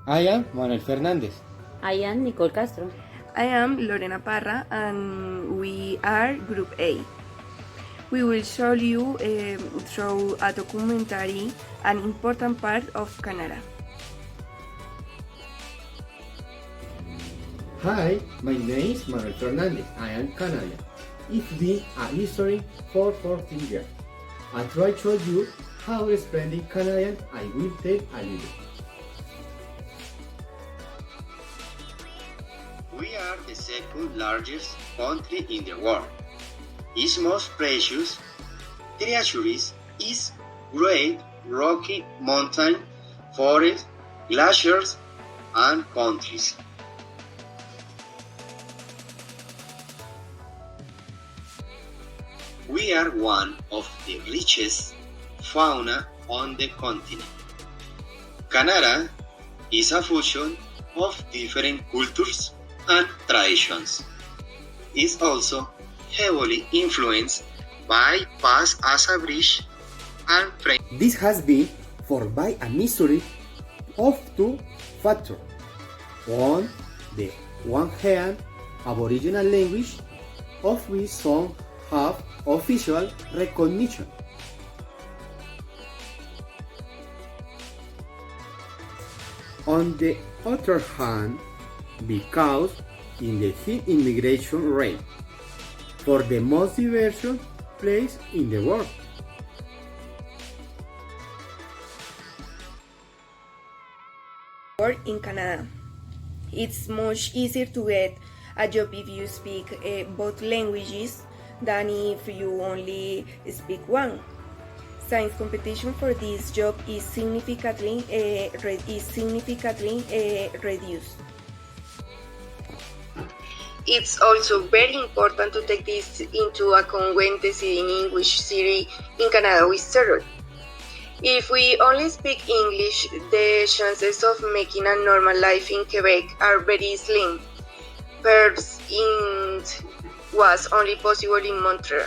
I am Manuel Fernandez. I am Nicole Castro. I am Lorena Parra and we are Group A. We will show you through a documentary an important part of Canada. Hi, my name is Manuel Fernandez. I am Canadian. It's been a history for 14 years. I try to show you how spending Canadian I will tell a little. We are the second largest country in the world. Its most precious treasures is great rocky mountain, forests, glaciers, and countries. We are one of the richest fauna on the continent. Canada is a fusion of different cultures and traditions. It's also heavily influenced by past Irish and French. This has been formed by a mystery of two factors. On the one hand, Aboriginal language, of which some have official recognition. On the other hand, because in the high immigration rate for the most diverse place in the world. Work in Canada. It's much easier to get a job if you speak both languages than if you only speak one. Since competition for this job is significantly reduced. It's also very important to take this into account when deciding which city in Canada we settle. If we only speak English, the chances of making a normal life in Quebec are very slim. Perhaps it was only possible in Montreal.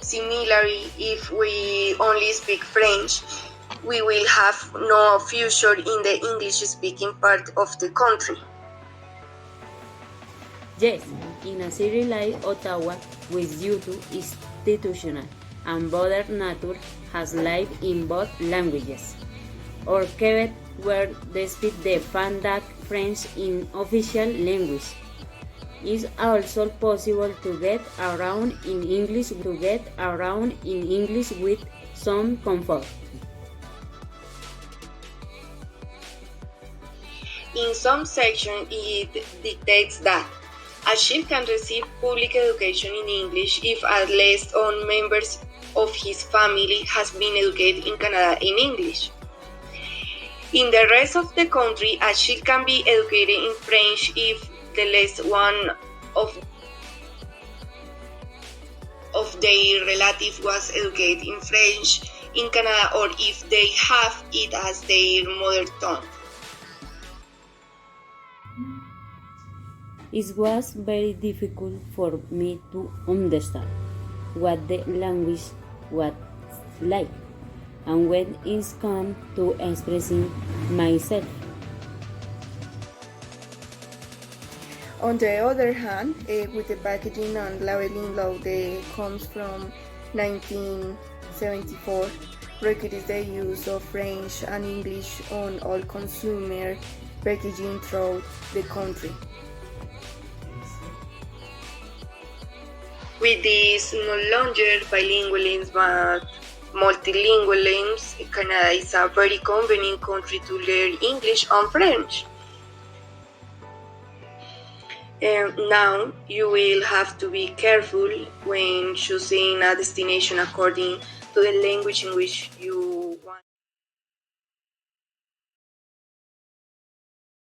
Similarly, if we only speak French, we will have no future in the English-speaking part of the country. Yes, in a city like Ottawa, with due to institutional and modern nature has life in both languages. Or Quebec, where they speak the French French in official language. It's also possible to get around in English with some comfort. In some sections, it dictates that a child can receive public education in English if at least one member of his family has been educated in Canada in English. In the rest of the country, a child can be educated in French if the least one of their relatives was educated in French in Canada or if they have it as their mother tongue. It was very difficult for me to understand what the language was like and when it came to expressing myself. On the other hand, with the packaging and labeling law that comes from 1974, requires the use of French and English on all consumer packaging throughout the country. With this no longer bilingual but multilingual, Canada is a very convenient country to learn English and French. Now, you will have to be careful when choosing a destination according to the language in which you